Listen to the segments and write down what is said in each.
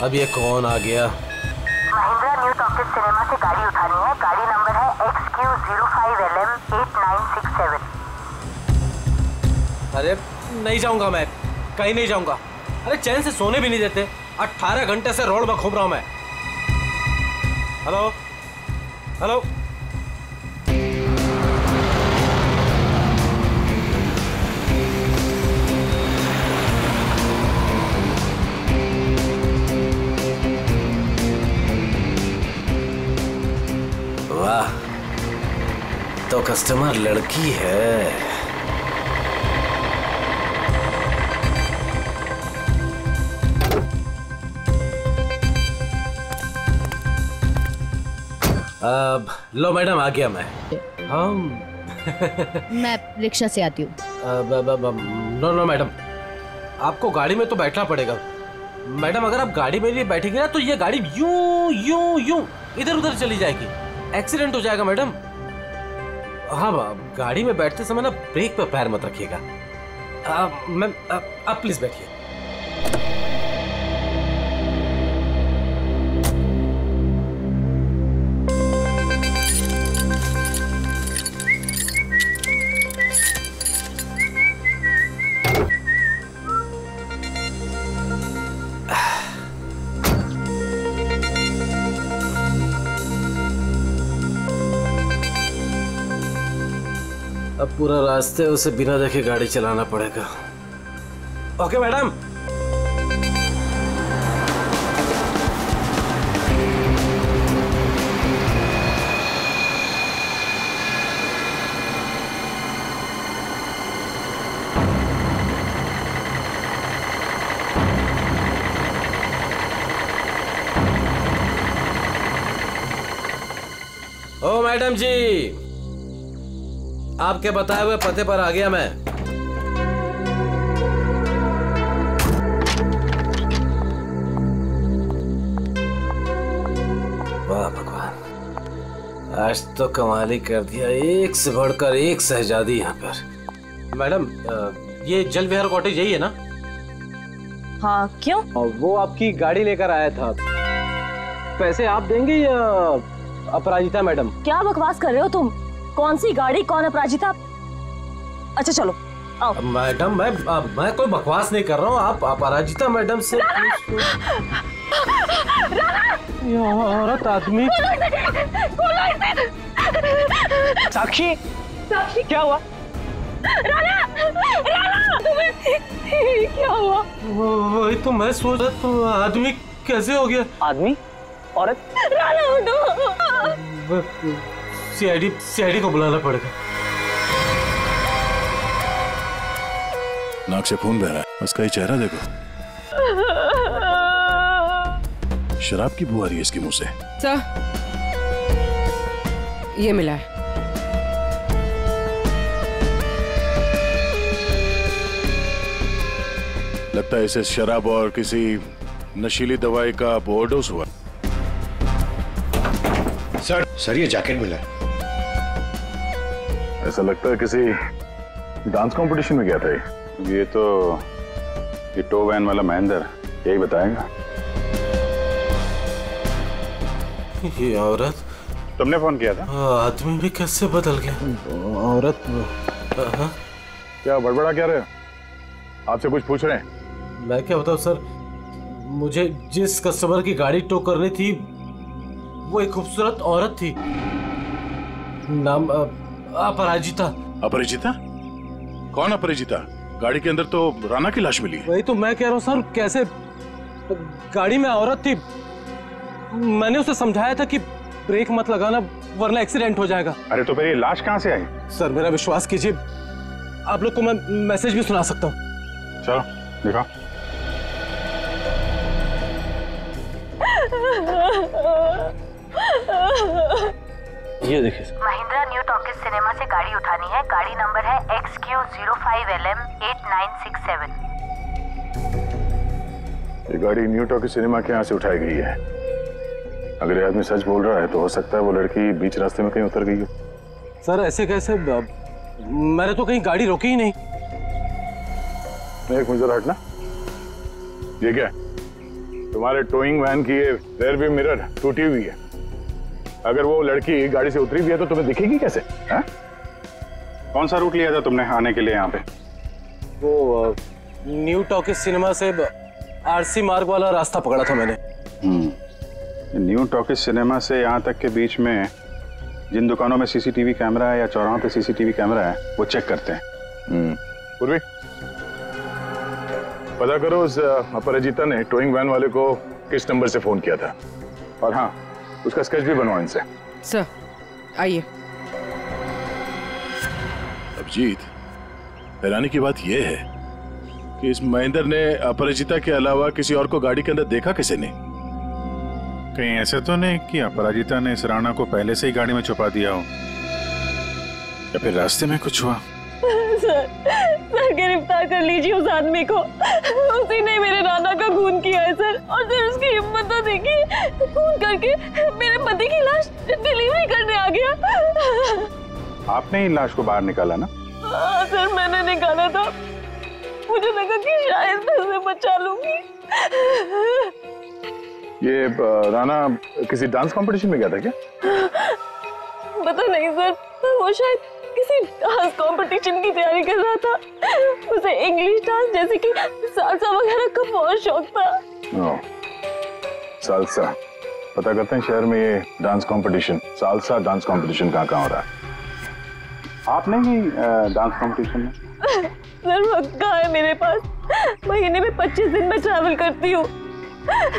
अब ये कौन आ गया? महिंद्रा न्यू टॉकीज सिनेमा से गाड़ी उठानी है। गाड़ी नंबर है XQ05LM8967। अरे नहीं जाऊंगा मैं, कहीं नहीं जाऊंगा। अरे चैन से सोने भी नहीं देते। 18 घंटे से रोड में घूम रहा हूं मैं। Hello hello. वाह, तो कस्टमर लड़की है। अब लो मैडम, आ गया मैं। मैं रिक्शा से आती हूँ। नो नो मैडम, आपको गाड़ी में तो बैठना पड़ेगा। मैडम अगर आप गाड़ी में नहीं बैठेंगे ना तो ये गाड़ी यूं यूं यूं इधर उधर चली जाएगी, एक्सीडेंट हो जाएगा मैडम। हाँ, गाड़ी में बैठते समय ना ब्रेक पे पैर मत रखिएगा। मैम आप प्लीज बैठिए। अब पूरा रास्ते उसे बिना देखे गाड़ी चलाना पड़ेगा। Okay madam. ओ मैडम जी, आपके बताए हुए पते पर आ गया मैं। वाह भगवान, आज तो कमाल ही कर दिया। एक से बढ़कर एक शहजादी यहाँ पर। मैडम ये जल विहार कॉटेज यही है ना? हाँ, क्यों? वो आपकी गाड़ी लेकर आया था। पैसे आप देंगे या अपराजिता मैडम? क्या बकवास कर रहे हो तुम? कौन सी गाड़ी, कौन अपराजिता? अच्छा चलो आओ। मैडम मैं कोई बकवास नहीं कर रहा हूँ। आप अपराजिता मैडम से औरत आदमी। साक्षी, साक्षी क्या हुआ? राना, राना तुम्हें क्या हुआ? वही तो मैं सोच रहा था, आदमी कैसे हो गया? आदमी? औरत? राना उठो। सीआईडी को बुलाना पड़ेगा। नाक से खून बह रहा है, उसका ही चेहरा देखो। शराब की बू आ रही है इसके मुंह से। सर, ये मिला है। लगता है इसे शराब और किसी नशीली दवाई का ओवरडोज हुआ। सर ये जैकेट मिला है। ऐसा लगता है किसी डांस कंपटीशन में गया था ये तो ये टो वैन वाला महेंद्र यही बताएगा। ये औरत? तुमने फोन किया था? आदमी भी कैसे बदल गया? औरत क्या बड़बड़ा क्या रहे हो? आपसे कुछ पूछ रहे हैं। मैं क्या बताऊं सर, मुझे जिस कस्टमर की गाड़ी टो करनी थी वो एक खूबसूरत औरत थी, नाम अपराजिता। अपरिचिता? कौन अपरिचिता? गाड़ी के अंदर तो राना की लाश मिली है। वही तो मैं कह रहा हूँ सर, कैसे गाड़ी में औरत थी। मैंने उसे समझाया था कि ब्रेक मत लगाना वरना एक्सीडेंट हो जाएगा। अरे तो फिर ये लाश कहाँ से आई? सर मेरा विश्वास कीजिए, आप लोग को मैं मैसेज भी सुना सकता हूँ। चलो दिखाओ। ये देखिए। महिंद्रा न्यू टॉकीज सिनेमा से गाड़ी उठानी है। गाड़ी नंबर है XQ05LM8967। ये गाड़ी न्यू टॉकीज सिनेमा के यहाँ से उठाई गई है। अगर ये आदमी सच बोल रहा है तो हो सकता है वो लड़की बीच रास्ते में कहीं उतर गई हो। सर ऐसे कैसे? मैंने तो कहीं गाड़ी रोकी ही नहीं। एक मिनट जरा हटना। ये क्या है? तुम्हारे टोइंग वैन की ये रेयर व्यू मिरर टूटी हुई है। अगर वो लड़की गाड़ी से उतरी भी है तो तुम्हें दिखेगी कैसे? हा? कौन सा रूट लिया था तुमने आने के लिए यहाँ पे? वो न्यू टॉकीज सिनेमा से आरसी मार्ग वाला रास्ता पकड़ा था मैंने। न्यू टॉकीज सिनेमा से यहाँ तक के बीच में जिन दुकानों में सीसीटीवी कैमरा है या चौराहों पे सीसीटीवी कैमरा है वो चेक करते हैं। पूर्वी, पता करो उस अपराजिता ने टोइंग वैन वाले को किस नंबर से फोन किया था, और हाँ उसका स्केच भी बनवाओ इनसे। सर आइए। अभिजीत, हैरानी की बात यह है कि इस महेंद्र ने अपराजिता के अलावा किसी और को गाड़ी के अंदर देखा किसी ने? कहीं ऐसे तो नहीं कि अपराजिता ने इस राणा को पहले से ही गाड़ी में छुपा दिया हो, या फिर रास्ते में कुछ हुआ? सर गिरफ्तार कर लीजिए उस आदमी को। उसी ने मेरे राणा का खून किया है सर। और सर उसकी हिम्मत तो देखिए, खून करके मेरे पति की लाश डिलीवरी करने आ गया। आपने ही लाश को बाहर निकाला ना? हाँ सर, मैंने निकाला था। मुझे लगा कि शायद मैं उसे बचा लूंगी। ये राणा किसी डांस कंपटीशन में गया था क्या? पता नहीं सर, वो शायद किसी डांस कंपटीशन की तैयारी कर रहा था। उसे इंग्लिश डांस जैसे कि सालसा वगैरह का बहुत शौक था। सालसा, पता करते हैं शहर में ये dance competition, salsa dance competition कहाँ हो रहा है। आपने ही डांस कंपटीशन में? सर वक्त कहाँ है मेरे पास? महीने में 25 दिन में ट्रैवल करती हूँ।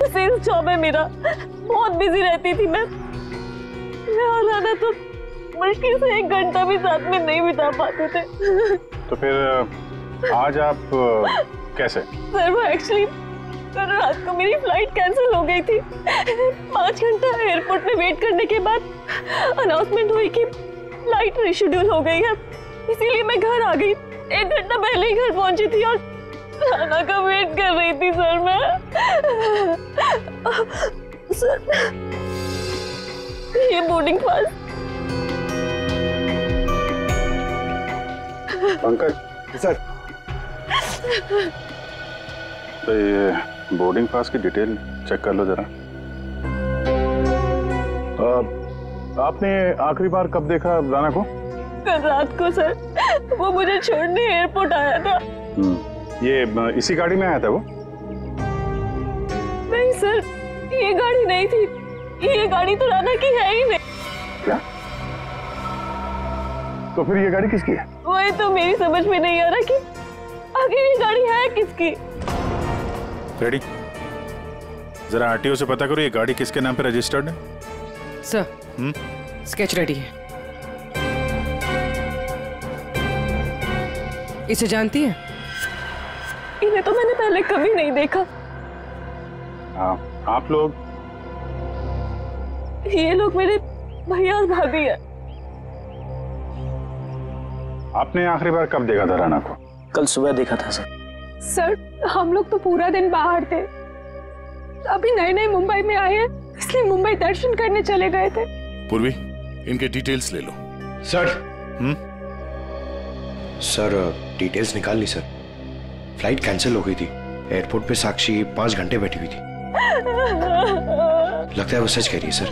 सेल्स जॉब है मेरा, बहुत बिजी रहती थी मैं और राणा तो मुश्किल से 1 घंटा भी साथ में नहीं बिता पाते थे। तो फिर आज आप कैसे? सर वो एक्चुअली कल रात को मेरी फ्लाइट कैंसिल हो गई थी। 5 घंटा एयरपोर्ट में वेट करने के बाद अनाउंसमेंट हुई कि फ्लाइट रिशेड्यूल हो गई है, इसीलिए मैं घर आ गई। 1 घंटा पहले ही घर पहुंची थी और राणा का वेट कर रही थी सर मैं। सर ये बोर्डिंग पास। पंकज सर, तो ये बोर्डिंग पास की डिटेल चेक कर लो जरा। आपने आखिरी बार कब देखा राणा को? कल रात को सर, वो मुझे छोड़ने एयरपोर्ट आया था। ये इसी गाड़ी में आया था वो? नहीं सर, ये गाड़ी नहीं थी। ये गाड़ी तो राणा की है ही नहीं। क्या? तो फिर ये गाड़ी किसकी है? वही तो मेरी समझ में नहीं आ रहा कि आखिर ये गाड़ी है किसकी। रेडी, जरा आरटीओ से पता करो ये गाड़ी किसके नाम पे रजिस्टर्ड है। सर स्केच रेडी है। इसे जानती है? इन्हें तो मैंने पहले कभी नहीं देखा। आप लोग? ये लोग मेरे भैया और भाभी है। आपने आखिरी बार कब देखा था राणा को? कल सुबह देखा था सर। सर हम लोग तो पूरा दिन बाहर थे, अभी नए नए मुंबई में आए हैं, इसलिए मुंबई दर्शन करने चले गए थे। पूर्वी, इनके डिटेल्स ले लो। सर सर डिटेल्स निकाल ली सर। फ्लाइट कैंसिल हो गई थी। एयरपोर्ट पे साक्षी 5 घंटे बैठी हुई थी। लगता है वो सच कह रही है सर।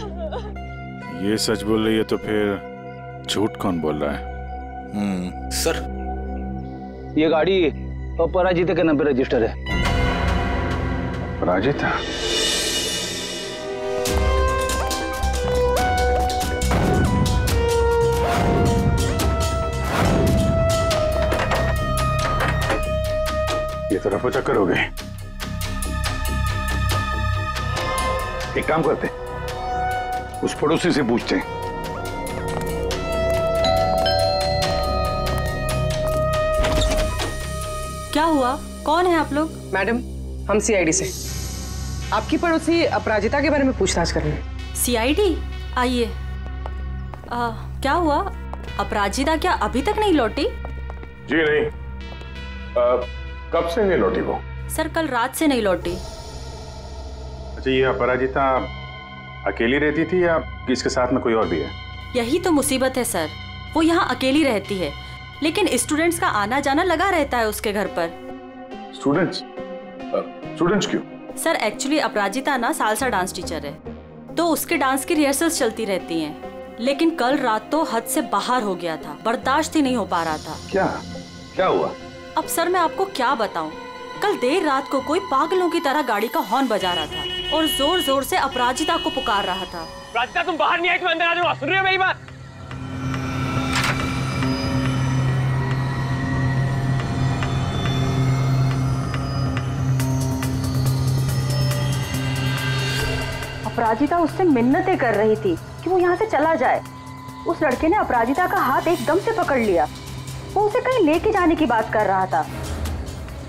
ये सच बोल रही है तो फिर झूठ कौन बोल रहा है? सर ये गाड़ी अपराजिता के नाम पे रजिस्टर है। अपराजिता? ये तो रफो चक्कर हो गए। एक काम करते, उस पड़ोसी से पूछते हैं। क्या हुआ? कौन है आप लोग? मैडम हम सीआईडी से आपकी पड़ोसी अपराजिता के बारे में पूछताछ कर रहे हैं। सीआईडी? आइए। क्या हुआ? अपराजिता क्या अभी तक नहीं लौटी? जी नहीं। कब से नहीं लौटी वो? सर कल रात से नहीं लौटी। अच्छा, ये अपराजिता अकेली रहती थी या इसके साथ में कोई और भी है? यही तो मुसीबत है सर, वो यहाँ अकेली रहती है, लेकिन स्टूडेंट्स का आना जाना लगा रहता है उसके घर पर। स्टूडेंट्स? स्टूडेंट्स क्यों? सर एक्चुअली अपराजिता ना सालसा डांस टीचर है, तो उसके डांस की रिहर्सल्स चलती रहती हैं। लेकिन कल रात तो हद से बाहर हो गया था, बर्दाश्त ही नहीं हो पा रहा था। क्या हुआ? अब सर मैं आपको क्या बताऊं, कल देर रात को कोई पागलों की तरह गाड़ी का हॉर्न बजा रहा था और जोर जोर से अपराजिता को पुकार रहा था। अपराजिता तुम बाहर नहीं आई, तुम अंदर आ जाओ। सुन रही हो मेरी बात? अपराजिता उससे मिन्नतें कर रही थी कि वो यहाँ से चला जाए। उस लड़के ने अपराजिता का हाथ एकदम से पकड़ लिया। वो उसे कहीं लेके जाने की बात कर रहा था।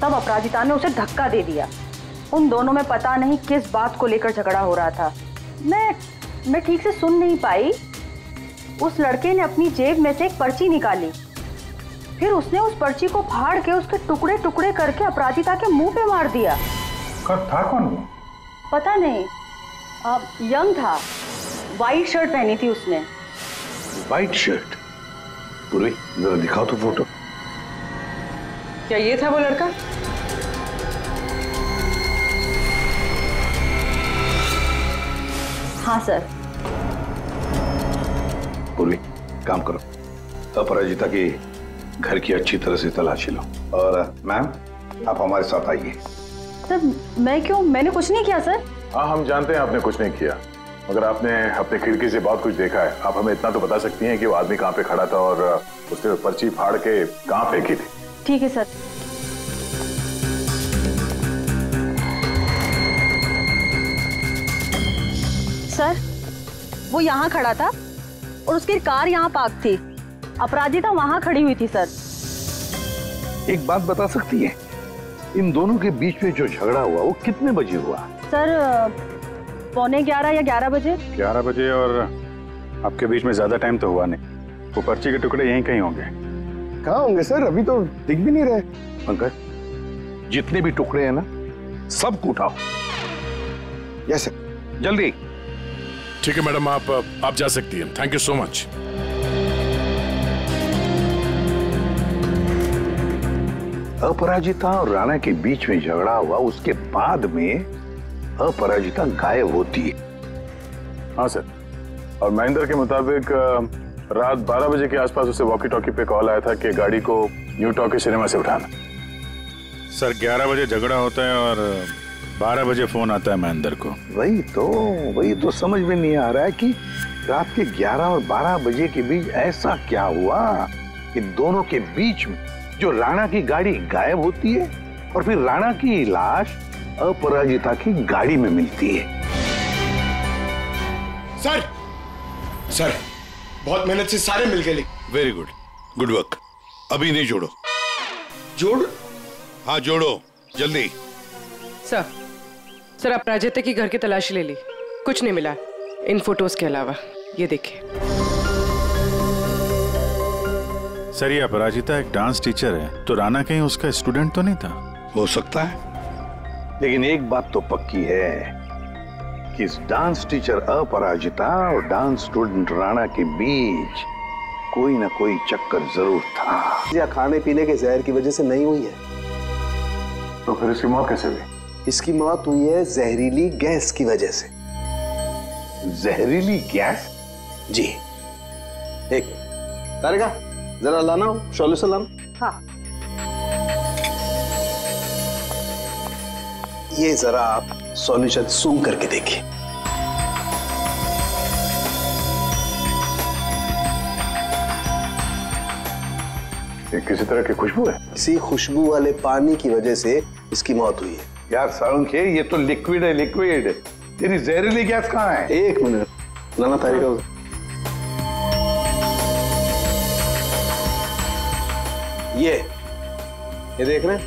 तब अपराजिता ने उसे धक्का दे दिया। उन दोनों में पता नहीं किस बात को लेकर झगड़ा हो रहा था। मैं ठीक से सुन नहीं पाई। उस लड़के ने अपनी जेब में से एक पर्ची निकाली, फिर उसने उस पर्ची को फाड़ के उसके टुकड़े टुकड़े करके अपराजिता के मुंह पे मार दिया। था कौन वो? पता नहीं, यंग था, वाइट शर्ट पहनी थी उसने। White shirt? पूर्वी जरा दिखाओ तो फोटो। क्या ये था वो लड़का? हाँ सर। पूर्वी काम करो, अपराजिता की घर की अच्छी तरह से तलाशी लो। और मैम आप हमारे साथ आइए। सर मैं क्यों? मैंने कुछ नहीं किया सर। हाँ हम जानते हैं आपने कुछ नहीं किया, मगर आपने अपने खिड़की से बहुत कुछ देखा है। आप हमें इतना तो बता सकती हैं कि वो आदमी कहाँ पे खड़ा था और उसने पर्ची फाड़ के कहाँ फेंकी थी? ठीक है सर। सर वो यहाँ खड़ा था और उसकी कार यहाँ पार्क थी। अपराजिता वहाँ खड़ी हुई थी सर। एक बात बता सकती है, इन दोनों के बीच में जो झगड़ा हुआ वो कितने बजे हुआ? सर 11:15 या 11 बजे। 11 बजे। और आपके बीच में ज्यादा टाइम तो हुआ नहीं। वो पर्ची के टुकड़े यहीं कहीं होंगे। कहाँ होंगे सर? अभी तो दिख भी नहीं रहे। पंकज जितने भी टुकड़े हैं ना सबको उठाओ। यस सर, जल्दी। ठीक है मैडम, आप जा सकती हैं। Thank you so much. Aparajita और राणा के बीच में झगड़ा हुआ, उसके बाद में अपराजिता गायब होती है। हाँ सर, और महेंद्र के मुताबिक रात 12 बजे के आसपास उसे वॉकी टॉकी पे कॉल आया था कि गाड़ी को न्यू टॉकी सिनेमा से उठाना। सर 11 बजे झगड़ा होता है और 12 बजे फोन आता है महेंद्र को। वही तो समझ में नहीं आ रहा है कि रात के 11 और 12 बजे के बीच ऐसा क्या हुआ कि दोनों के बीच में जो राणा की गाड़ी गायब होती है और फिर राणा की लाश अपराजिता की गाड़ी में मिलती है। सर बहुत मेहनत से सारे मिल गए। Very good, good work. अभी नहीं जोड़ो। जोड़? हाँ जोड़ो जल्दी। सर अपराजिता की घर की तलाशी ले ली, कुछ नहीं मिला इन फोटोज के अलावा। ये देखिए सर, ये अपराजिता एक डांस टीचर है, तो राणा कहीं उसका स्टूडेंट तो नहीं था? हो सकता है, लेकिन एक बात तो पक्की है कि इस डांस टीचर अपराजिता और डांस स्टूडेंट राणा के बीच कोई ना कोई चक्कर जरूर था। या खाने पीने के जहर की वजह से नहीं हुई है। तो फिर इसकी मौत कैसे हुई? इसकी मौत हुई है जहरीली गैस की वजह से। जहरीली गैस? जी। एक तारिका जरा लाना हो, शोले से लाना। हाँ। ये जरा आप सॉल्यूशन सूंघ करके देखिए। ये किसी तरह की खुशबू है? किसी खुशबू वाले पानी की वजह से इसकी मौत हुई है। यार साळुंखे, ये तो लिक्विड है, लिक्विड। तेरी जहरीली गैस कहाँ है? एक मिनट लाना तारिका। ये देख रहे हैं,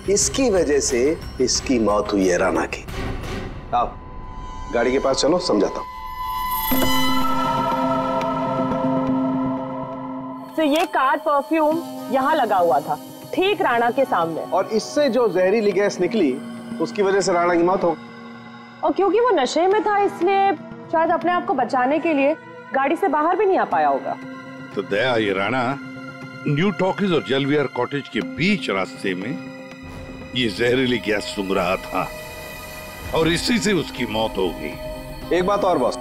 इसकी वजह से इसकी मौत हुई है राणा की। आओ गाड़ी के पास चलो, समझाता हूं। तो ये कार परफ्यूम यहाँ लगा हुआ था, ठीक राणा के सामने। और इससे जो जहरीली गैस निकली उसकी वजह से राणा की मौत हो। और क्योंकि वो नशे में था इसलिए शायद अपने आप को बचाने के लिए गाड़ी से बाहर भी नहीं आ पाया होगा। तो दया, ये राणा न्यू टॉकीज और जलवियर कॉटेज के बीच रास्ते में ये जहरीली गैस सूंघ रहा था। और इसी से उसकी मौत हो गई। एक बात और बॉस,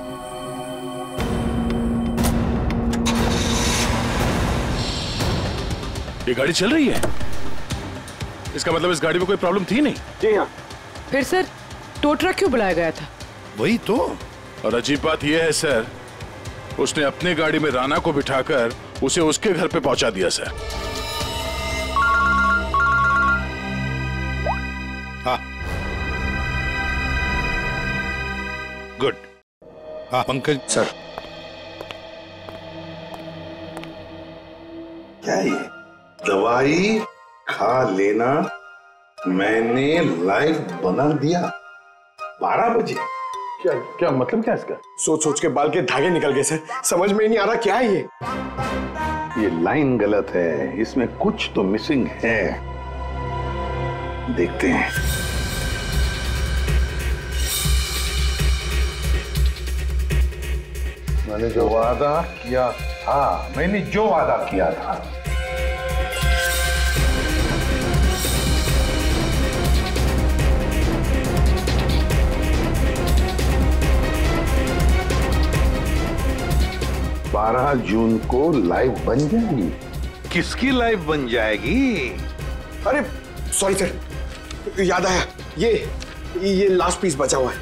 ये गाड़ी चल रही है, इसका मतलब इस गाड़ी में कोई प्रॉब्लम थी नहीं। जी हाँ। फिर सर टो ट्रक क्यों बुलाया गया था? वही तो। और अजीब बात यह है सर, उसने अपनी गाड़ी में राणा को बिठाकर उसे उसके घर पे पहुंचा दिया सर। हाँ गुड। हाँ पंकज सर। क्या ये दवाई खा लेना मैंने लाइव बना दिया 12 बजे? क्या क्या मतलब क्या इसका? सोच सोच के बाल के धागे निकल गए सर, समझ में नहीं आ रहा क्या है ये लाइन गलत है, इसमें कुछ तो मिसिंग है। देखते हैं। मैंने जो वादा किया था, बारह जून को लाइव बन जाएगी। किसकी लाइव बन जाएगी? अरे सॉरी सर, याद आया, ये लास्ट पीस बचा हुआ है।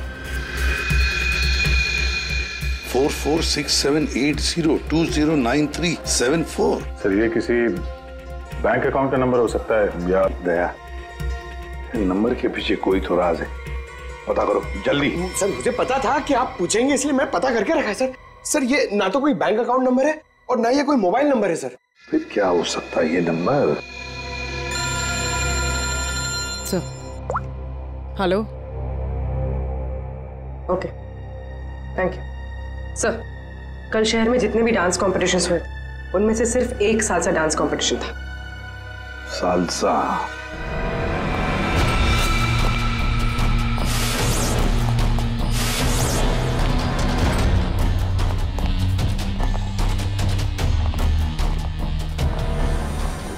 446780209374। सर ये किसी बैंक अकाउंट का नंबर हो सकता है या? दया, नंबर के पीछे कोई तो राज है, पता करो जल्दी। सर मुझे पता था कि आप पूछेंगे, इसलिए मैं पता करके रखा है सर। सर ये ना तो कोई बैंक अकाउंट नंबर है और ना ये कोई मोबाइल नंबर है सर। फिर क्या हो सकता है ये number? Sir hello, okay thank you sir. कल शहर में जितने भी डांस कॉम्पिटिशन्स हुए थे उनमें से सिर्फ एक सालसा डांस कॉम्पिटिशन था। सालसा?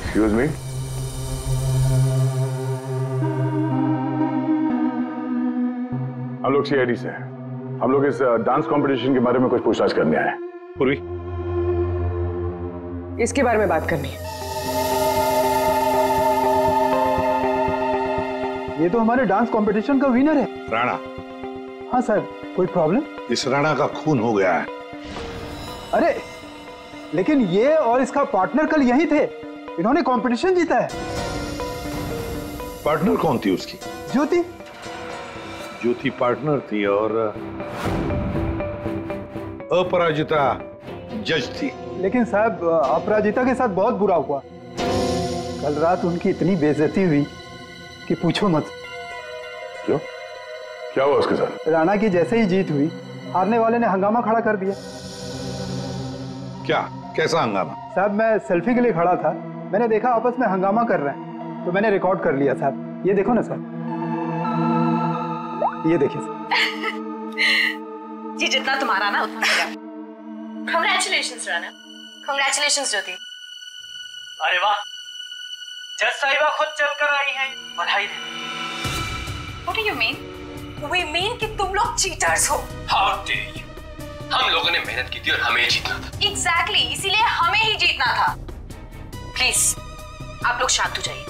एक्सक्यूज मी, हम लोग सीआईडी से हैं। हम लोग इस डांस कंपटीशन के बारे में कुछ पूछताछ करने आए हैं। पूर्वी, इसके बारे में बात करनी है। ये तो हमारे डांस कंपटीशन का विनर है, राणा। हाँ सर, कोई प्रॉब्लम? इस राणा का खून हो गया है। अरे लेकिन ये और इसका पार्टनर कल यही थे, इन्होंने कंपटीशन जीता है। पार्टनर कौन थी उसकी? ज्योति। ज्योति पार्टनर थी और अपराजिता जज थी। लेकिन साहब अपराजिता के साथ बहुत बुरा हुआ। कल रात उनकी इतनी बेइज्जती हुई कि पूछो मत। क्यों? क्या हुआ उसके साथ? राणा की जैसे ही जीत हुई, हारने वाले ने हंगामा खड़ा कर दिया। क्या? कैसा हंगामा? साहब मैं सेल्फी के लिए खड़ा था, मैंने देखा आपस में हंगामा कर रहे हैं, तो मैंने रिकॉर्ड कर लिया साहब। ये देखो ना सर, ये देखिए जी, जितना तुम्हारा ना उतना मेरा। कांग्रेचुलेशंस राणा। कांग्रेचुलेशंस ज्योति। अरे वाह, जज साहिबा खुद चलकर आई हैं, बधाई दे। What do you mean? We mean कि तुम लोग चीटर्स हो। How dare you? हम लोगों ने मेहनत की थी और हमें जीतना था। Exactly, इसीलिए हमें ही जीतना था। प्लीज आप लोग शांत हो जाइए।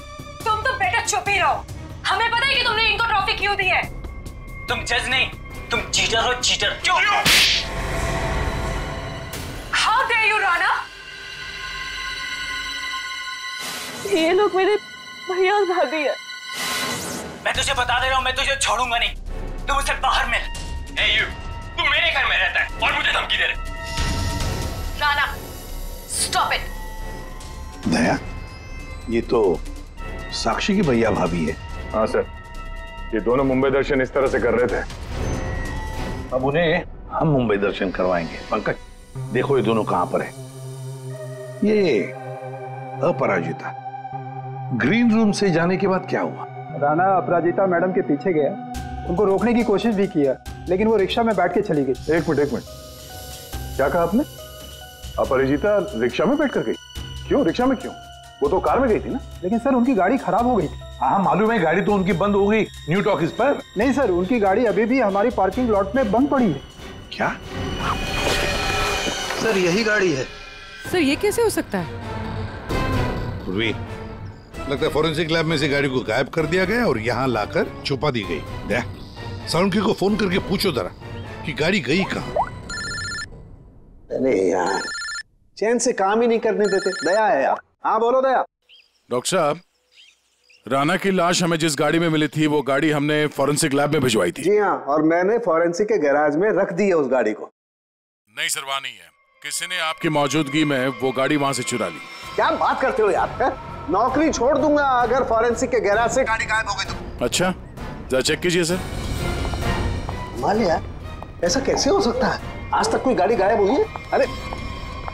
तुम तो बेटा चुप ही रहो। हमें पता है कि तुमने इनको ट्रॉफी क्यों दी है। तुम जज नहीं, तुम चीटर हो, चीटर। क्यों? How dare you, Rana? ये लोग मेरे भैया और भाभी है। मैं तुझे बता दे रहा हूँ, मैं तुझे छोड़ूंगा नहीं। तुम उसे बाहर मिल। Hey you, तू मेरे घर में रहता है और मुझे धमकी दे रहे। Rana, stop it. दया, ये तो साक्षी की भैया भाभी है। हाँ सर, ये दोनों मुंबई दर्शन इस तरह से कर रहे थे। अब उन्हें हम मुंबई दर्शन करवाएंगे। पंकज देखो ये दोनों कहां पर है। ये अपराजिता ग्रीन रूम से जाने के बाद क्या हुआ? राणा अपराजिता मैडम के पीछे गया, उनको रोकने की कोशिश भी किया, लेकिन वो रिक्शा में बैठ के चली गई। एक मिनट, क्या कहा आपने? अपराजिता रिक्शा में बैठ कर गई? क्यों? रिक्शा में क्यों? वो तो कार में गई थी ना। लेकिन सर उनकी गाड़ी खराब हो गई थी। हाँ मालूम है, गाड़ी तो उनकी बंद हो गई न्यू टॉकीज पर। नहीं सर, उनकी गाड़ी अभी भी हमारी पार्किंग लॉट में बंद पड़ी है। क्या सर यही गाड़ी है। सर ये कैसे हो सकता है? लगता है फॉरेंसिक लैब में से गाड़ी को गायब कर दिया गया और यहाँ लाकर छुपा दी गई। दया, सालुंकी को फोन करके पूछो जरा कि गाड़ी गई कहाँ। अरे यार, चैन से काम ही नहीं करने देते। दया है यार। हाँ बोलो दया। डॉक्टर साहब, राणा की लाश हमें जिस गाड़ी में मिली थी वो गाड़ी हमने फॉरेंसिक लैब में भिजवाई थी। जी हाँ, और मैंने फॉरेंसिक के गैराज में रख दी है उस गाड़ी को। नहीं सर, वहाँ नहीं है। किसी ने आपकी मौजूदगी में वो गाड़ी वहाँ से चुरा ली। क्या बात करते हो यार? नौकरी छोड़ दूंगा अगर फॉरेंसिक के गैराज से गाड़ी गायब हो गई तो। अच्छा, जरा चेक कीजिए सर। मालिया, ऐसा कैसे हो सकता है? आज तक कोई गाड़ी गायब हुई है? अरे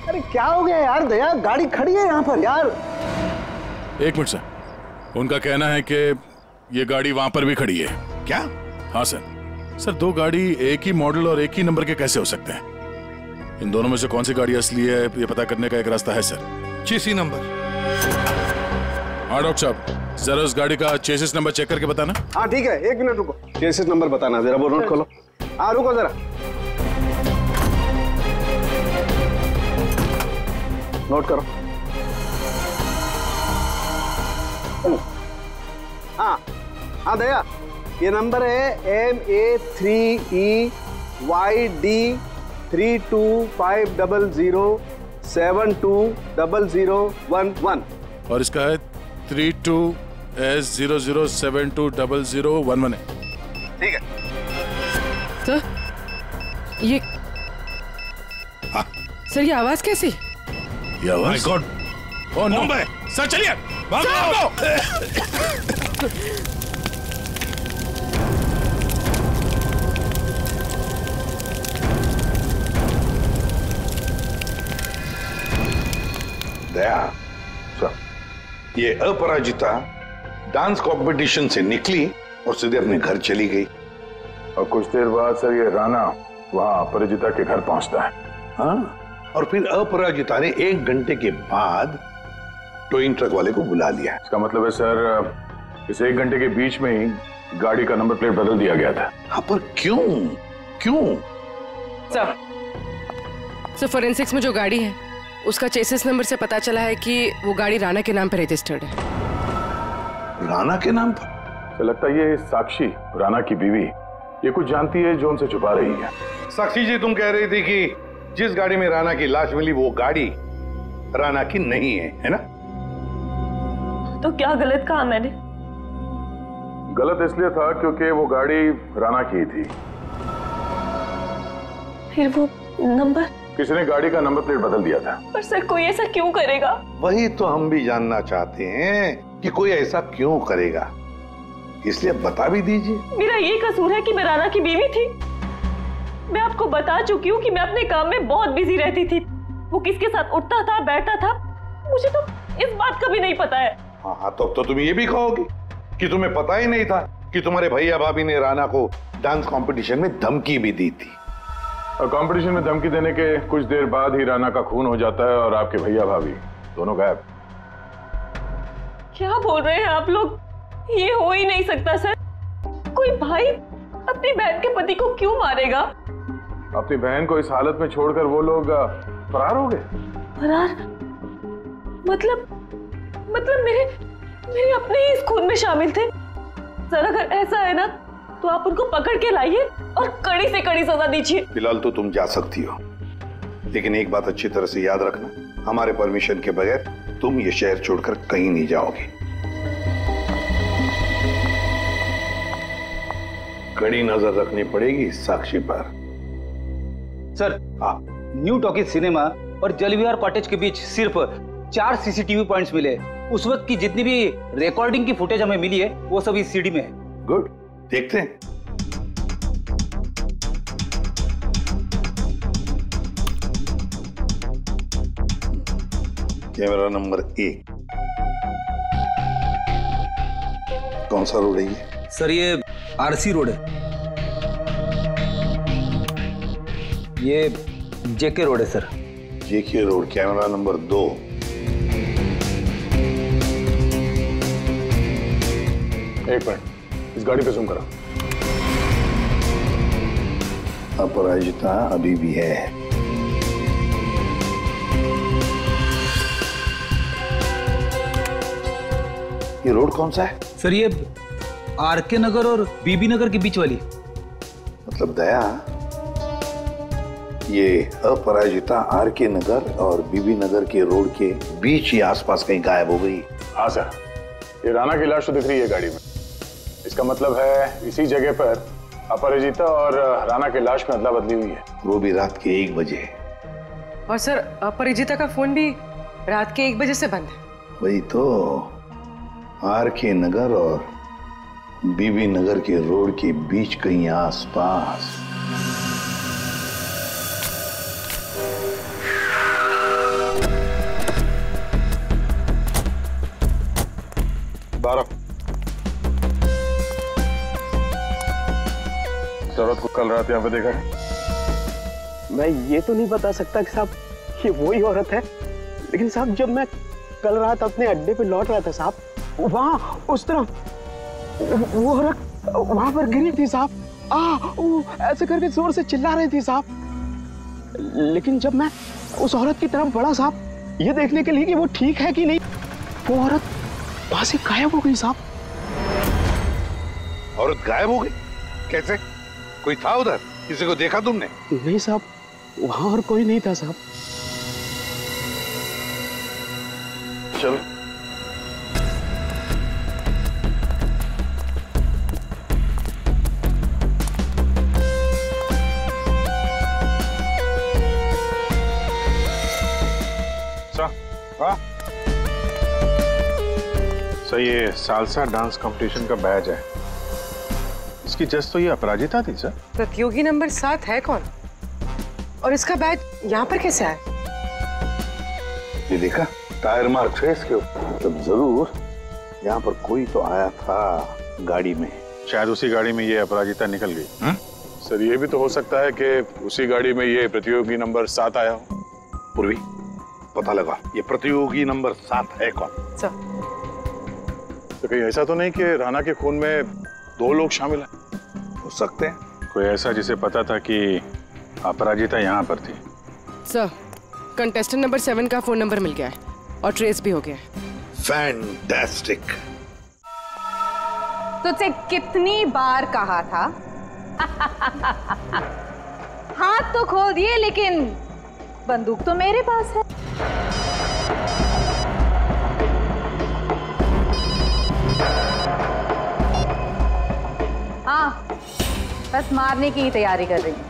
अरे क्या हो गया यार? दया, गाड़ी खड़ी है यहाँ पर यार। एक मिनट सर, उनका कहना है कि ये गाड़ी वहां पर भी खड़ी है। क्या? हाँ सर। सर, दो गाड़ी एक ही मॉडल और एक ही नंबर के कैसे हो सकते हैं? इन दोनों में से कौन सी गाड़ी असली है ये पता करने का एक रास्ता है सर। चेसी नंबर। हाँ डॉक्टर साहब, जरा उस गाड़ी का चेसिस नंबर चेक करके बताना। हाँ ठीक है, 1 मिनट रुको। चेसिस नंबर बताना जरा, वो नोट खोलो। हाँ रुको जरा, नोट करो। हाँ हाँ दया, ये नंबर है MA3EYD325007200011 और इसका है 32S00720011 है। ठीक है सर। ये सर ये आवाज कैसी? ये आवाज? My god, oh no. Sir चलिए, भागो। दया सर, ये अपराजिता डांस कंपटीशन से निकली और सीधे अपने घर चली गई। और कुछ देर बाद सर ये राणा वहां अपराजिता के घर पहुंचता है। हाँ, और फिर अपराजिता ने 1 घंटे के बाद टोइंग ट्रक वाले को बुला लिया। इसका मतलब है सर, इस 1 घंटे के बीच में ही गाड़ी का नंबर प्लेट बदल दिया गया था। हाँ, पर क्यों क्यों? सर फॉरेंसिक्स में जो गाड़ी है उसका चेसिस नंबर से पता चला है कि वो गाड़ी राणा के नाम पर रजिस्टर्ड है। राणा के नाम पर? तो लगता है ये साक्षी, राणा की बीवी, ये कुछ जानती है जो उनसे छुपा रही है। साक्षी जी, तुम कह रही थी कि जिस गाड़ी में राणा की लाश मिली वो गाड़ी राणा की नहीं है ना? तो क्या गलत कहा मैंने? गलत इसलिए था क्योंकि वो गाड़ी राणा की थी। फिर वो नंबर? किसी ने गाड़ी का नंबर प्लेट बदल दिया था। पर सर कोई ऐसा क्यों करेगा? वही तो हम भी जानना चाहते हैं कि कोई ऐसा क्यों करेगा, इसलिए बता भी दीजिए। मेरा ये कसूर है कि मैं राणा की बीवी थी। मैं आपको बता चुकी हूँ कि मैं अपने काम में बहुत बिजी रहती थी। वो किसके साथ उठता था बैठता था मुझे तो इस बात का भी नहीं पता है। हाँ, तो तुम ये भी कहोगी कि तुम्हें पता ही नहीं था कि तुम्हारे भैया भाभी ने राणा को डांस कंपटीशन में धमकी भी दी थी। और कंपटीशन में धमकी देने के कुछ देर बाद ही राणा का खून हो जाता है और आपके भैया भाभी दोनों गायब। क्या बोल रहे हैं आप लोग? ये हो ही नहीं सकता सर। कोई भाई अपनी बहन के पति को क्यों मारेगा? अपनी बहन को इस हालत में छोड़कर वो लोग फरार हो गए। फरार? मतलब मेरे अपने ही इस खून में शामिल थे। सर अगर ऐसा है ना तो आप उनको पकड़ के लाइए और कड़ी से कड़ी सजा दीजिए। फिलहाल तो तुम जा सकती हो, लेकिन एक बात अच्छी तरह से याद रखना, हमारे परमिशन के बगैर तुम ये शहर छोड़कर कहीं नहीं जाओगे। कड़ी नजर रखनी पड़ेगी साक्षी पर। सर, न्यू टॉकीज सिनेमा और जलविहार कॉटेज के बीच सिर्फ 4 सीसीटीवी पॉइंट्स मिले। उस वक्त की जितनी भी रिकॉर्डिंग की फुटेज हमें मिली है वो सब इस सीडी में है। गुड, देखते हैं। कैमरा नंबर 1 कौन सा रोड है ये? सर ये आरसी रोड है। ये जेके रोड है सर। जेके रोड, कैमरा नंबर 2 एक मिनट, इस गाड़ी पे जूम करो। अपराजिता अभी भी है। ये रोड कौन सा है? सर ये आरके नगर और बीबी नगर के बीच वाली। मतलब दया, ये अपराजिता आरके नगर और बीबी नगर के रोड के बीच ही आसपास कहीं गायब हो गई। हाँ सर, ये राणा की लाश तो दिख रही है गाड़ी में। इसका मतलब है इसी जगह पर अपराजिता और राणा की लाश में अदला बदली हुई है। वो भी रात के 1 बजे। और सर अपराजिता का फोन भी रात के 1 बजे से बंद है। वही तो, आरके नगर और बीबी नगर के रोड के बीच कहीं आसपास। औरत को कल रात यहाँ पे देखा है? मैं ये तो नहीं बता सकता कि साहब ये वही औरत है, लेकिन साहब जब मैं कल रात अपने अड्डे पे लौट रहा था साहब, वहाँ उस तरफ वो औरत वहां पर गिरी थी साहब। वो ऐसे करके जोर से चिल्ला रही थी साहब। लेकिन जब मैं उस औरत की तरफ बढ़ा साहब, ये देखने के लिए कि वो ठीक है कि नहीं, वो औरत वहां से गायब हो गई साहब। औरत गायब हो गई? कैसे? कोई था उधर? किसी को देखा तुमने? नहीं साहब, वहां और कोई नहीं था साहब। चलो। सर ये सालसा डांस कंपटीशन का बैच है। इसकी जज तो ये अपराजिता थी सर। प्रतियोगी नंबर 7 है कौन? और इसका बैच यहाँ पर कैसे आया? ये देखा टायर मार्क है इसके ऊपर, तब जरूर यहाँ पर कोई तो आया था गाड़ी में। शायद उसी गाड़ी में ये अपराजिता निकल गई। सर ये भी तो हो सकता है कि उसी गाड़ी में ये प्रतियोगी नंबर 7 आया हो। पूर्वी पता लगा ये प्रतियोगी नंबर 7 है कौन? सर तो कहीं ऐसा तो नहीं कि राणा के खून में 2 लोग शामिल हैं? हो सकते हैं। कोई ऐसा जिसे पता था कि अपराजिता यहाँ पर थी। सर कंटेस्टेंट नंबर 7 का फोन नंबर मिल गया है और ट्रेस भी हो गया है। फैंटास्टिक। तुझसे कितनी बार कहा था हाथ तो खोल दिए, लेकिन बंदूक तो मेरे पास है। हाँ, बस मारने की तैयारी कर रही हूँ।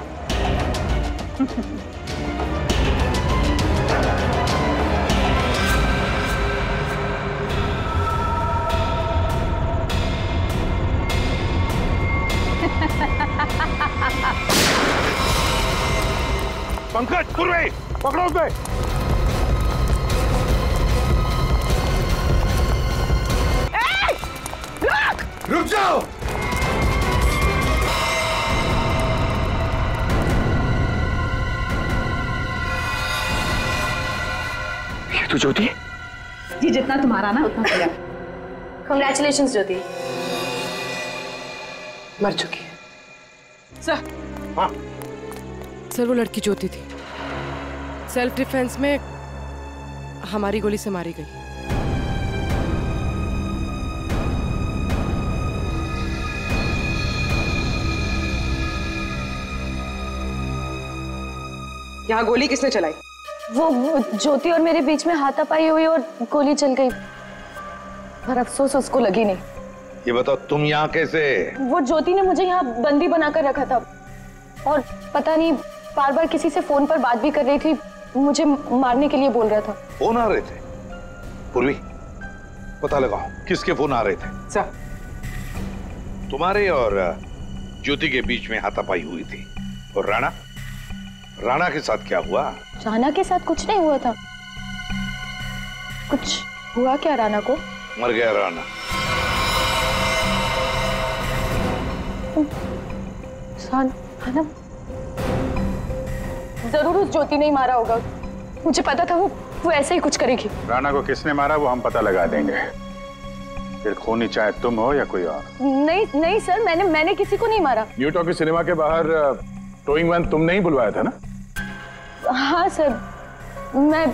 पंकज, पूर्वी, पकड़ो उसे। रुक जाओ। ये तो ज्योति? जी जितना तुम्हारा ना उतना मेरा। कांग्रेचुलेशंस ज्योति। मर चुकी है सर। हाँ सर, वो लड़की ज्योति थी। सेल्फ डिफेंस में हमारी गोली से मारी गई। यहाँ गोली किसने चलाई? वो ज्योति और मेरे बीच में हाथापाई हुई और गोली चल गई, पर अफसोस उसको लगी नहीं। ये बताओ तुम यहाँ कैसे? वो ज्योति ने मुझे यहाँ बंदी बनाकर रखा था और पता नहीं बार बार किसी से फोन पर बात भी कर रही थी, मुझे मारने के लिए बोल रहा था। फोन आ रहे थे? पूर्वी पता लगाओ किसके फोन आ रहे थे। सर तुम्हारे और ज्योति के बीच में हाथापाई हुई थी। और राणा के साथ क्या हुआ? राणा के साथ कुछ नहीं हुआ था। कुछ हुआ क्या राणा को? मर गया राणा। राणा जरूर उस ज्योति ने ही मारा होगा। मुझे पता था वो ऐसे ही कुछ करेगी। राणा को किसने मारा वो हम पता लगा देंगे। फिर खूनी चाहे तुम हो या कोई और। नहीं नहीं सर, मैंने किसी को नहीं मारा। न्यू टॉकीज सिनेमा के बाहर टोइंग वैन तुमने ही बुलवाया था ना? हाँ सर, मैं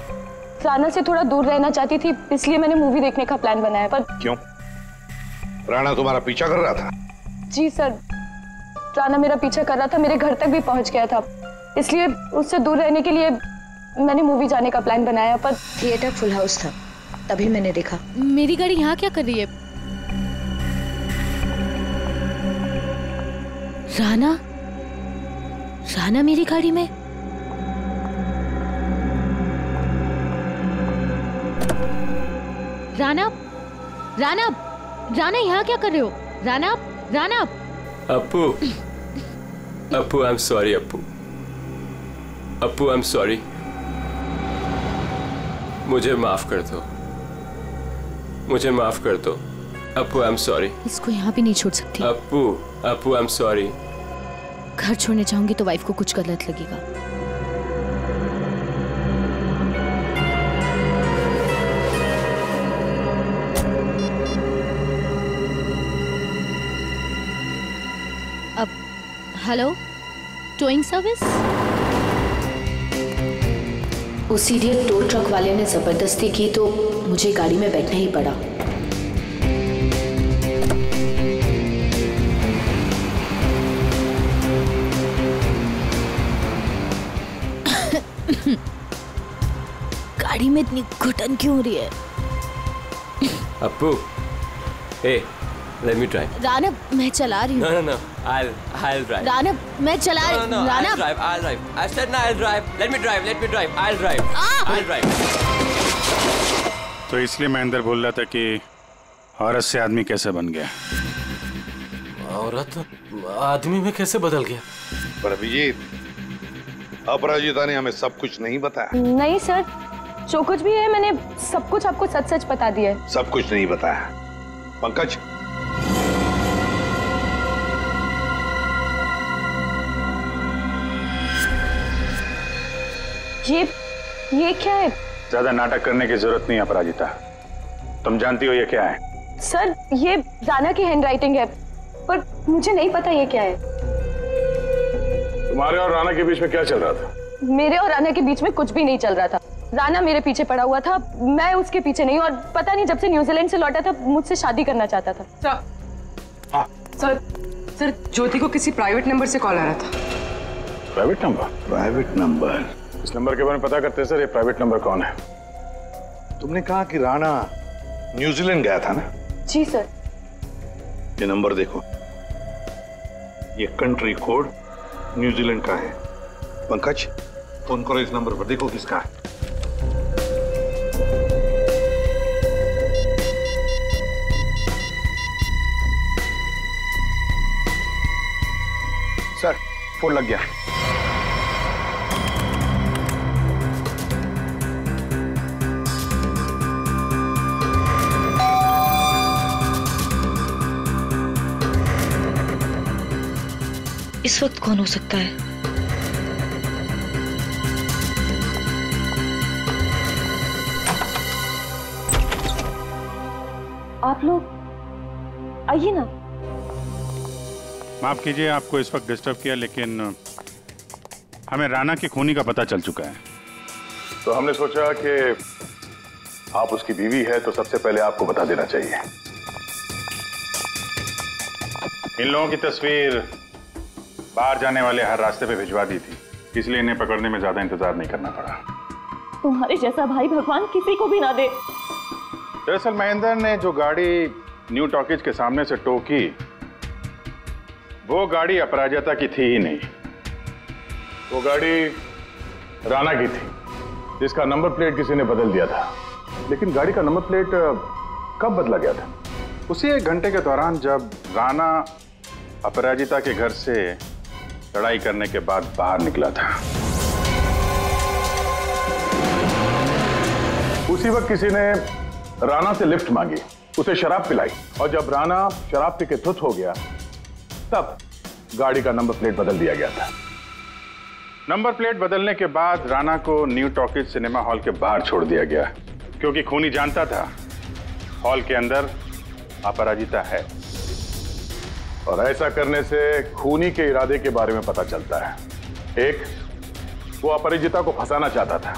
राणा से थोड़ा दूर रहना चाहती थी, इसलिए मैंने मूवी देखने का प्लान बनाया। पर क्यों? राणा तुम्हारा पीछा कर रहा था? जी सर, राणा मेरा पीछा कर रहा था, मेरे घर तक भी पहुंच गया था, इसलिए उससे दूर रहने के लिए मैंने मूवी जाने का प्लान बनाया। पर थिएटर फुल हाउस था, तभी मैंने देखा। मेरी गाड़ी यहाँ क्या कर रही है? राणा मेरी गाड़ी में? राणा यहाँ क्या कर रहे हो? Rana Appu I am sorry. Appu I am sorry, मुझे माफ कर दो, अप्पू आई एम सॉरी। इसको यहाँ भी नहीं छोड़ सकती। Appu I am sorry. घर छोड़ने जाऊंगी तो वाइफ को कुछ गलत लगेगा। अब हेलो, टोइंग सर्विस? उस इडियट टो ट्रक वाले ने जबरदस्ती की तो मुझे गाड़ी में बैठना ही पड़ा। गाड़ी में इतनी घुटन क्यों हो रही है? Appu, hey, let me drive. Rana, मैं चला रही हूँ। No, I'll drive. राणा, मैं चला रही हूँ। No, I'll drive. I said no, I'll drive. Let me drive. I'll drive. तो इसलिए मैं अंदर बोल रहा था कि औरत से आदमी कैसे बन गया? औरत आदमी में कैसे बदल गया? पर अभिजीत, अपराजिता ने हमें सब कुछ नहीं बताया। नहीं सर, जो कुछ भी है मैंने सब कुछ आपको सच सच बता दिया है। सब कुछ नहीं बताया। पंकज, ये क्या है? ज्यादा नाटक करने की जरूरत नहीं अपराजिता, तुम जानती हो ये क्या है? सर, ये राणा की हैंडराइटिंग है, पर मुझे नहीं पता ये क्या है। तुम्हारे और राणा के बीच में क्या चल रहा था? मेरे और राणा के बीच में कुछ भी नहीं चल रहा था। राणा मेरे पीछे पड़ा हुआ था, मैं उसके पीछे नहीं, और पता नहीं जब से न्यूजीलैंड से लौटा था मुझसे शादी करना चाहता था। सर, ज्योति को किसी प्राइवेट नंबर से कॉल आ रहा था। Private number? इस नंबर के बारे में पता करते हैं सर, ये प्राइवेट नंबर कौन है? तुमने कहा कि राणा न्यूजीलैंड गया था ना? जी सर। ये नंबर देखो, ये कंट्री कोड न्यूजीलैंड का है। पंकज, फोन करो इस नंबर पर, देखो किसका है। सर, फोन लग गया। इस वक्त कौन हो सकता है? आप लोग आइए ना। माफ कीजिए आपको इस वक्त डिस्टर्ब किया, लेकिन हमें राणा की खूनी का पता चल चुका है। तो हमने सोचा कि आप उसकी बीवी है तो सबसे पहले आपको बता देना चाहिए। इन लोगों की तस्वीर बाहर जाने वाले हर रास्ते पे भिजवा दी थी, इसलिए इन्हें पकड़ने में ज्यादा इंतजार नहीं करना पड़ा। तुम्हारे जैसा भाई भगवान किसी को भी ना दे। दरअसल महेंद्र ने जो गाड़ी न्यू टॉकीज के सामने से टो की, वो गाड़ी अपराजिता की थी ही नहीं। वो गाड़ी राणा की थी, जिसका नंबर प्लेट किसी ने बदल दिया था। लेकिन गाड़ी का नंबर प्लेट कब बदला गया था? उसी 1 घंटे के दौरान जब राणा अपराजिता के घर से लड़ाई करने के बाद बाहर निकला था। उसी वक्त किसी ने राणा से लिफ्ट मांगी, उसे शराब पिलाई, और जब राणा शराब पी के धुत हो गया तब गाड़ी का नंबर प्लेट बदल दिया गया था। नंबर प्लेट बदलने के बाद राणा को न्यू टॉकीज सिनेमा हॉल के बाहर छोड़ दिया गया, क्योंकि खूनी जानता था हॉल के अंदर अपराजिता है, और ऐसा करने से खूनी के इरादे के बारे में पता चलता है। एक, वो अपराजिता को फंसाना चाहता था,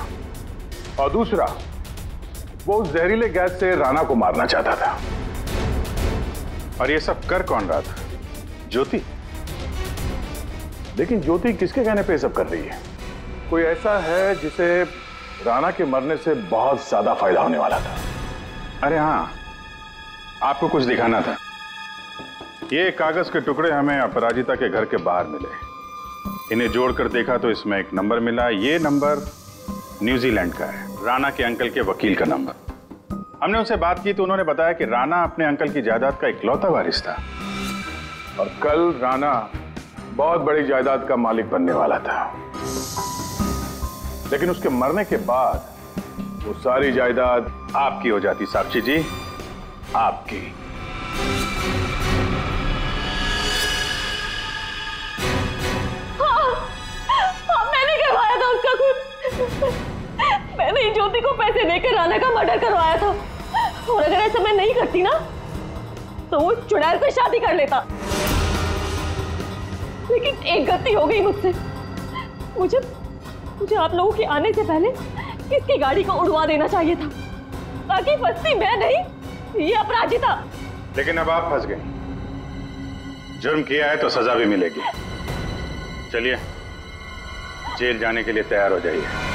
और दूसरा, वो उस जहरीले गैस से राणा को मारना चाहता था। और ये सब कर कौन रहा था? ज्योति। लेकिन ज्योति किसके कहने पे सब कर रही है? कोई ऐसा है जिसे राणा के मरने से बहुत ज्यादा फायदा होने वाला था। अरे हाँ, आपको कुछ दिखाना था। ये कागज के टुकड़े हमें अपराजिता के घर के बाहर मिले। इन्हें जोड़कर देखा तो इसमें एक नंबर मिला। ये नंबर न्यूजीलैंड का है, राणा के अंकल के वकील का नंबर। हमने उनसे बात की तो उन्होंने बताया कि राणा अपने अंकल की जायदाद का इकलौता वारिस था, और कल राणा बहुत बड़ी जायदाद का मालिक बनने वाला था। लेकिन उसके मरने के बाद वो सारी जायदाद आपकी हो जाती। साक्षी जी, आपकी। हाँ, मैंने करवाया था उसका खुद। मैंने ही ज्योति को पैसे देकर राणा का मर्डर करवाया था, और अगर ऐसा मैं नहीं करती ना तो वो चुड़ैल से शादी कर लेता। लेकिन एक गलती हो गई मुझसे। मुझे आप लोगों के आने से पहले इसकी गाड़ी को उड़वा देना चाहिए था, ताकि फंसती मैं नहीं, ये अपराजिता। लेकिन अब आप फंस गई। जुर्म किया है तो सजा भी मिलेगी। चलिए, जेल जाने के लिए तैयार हो जाइए।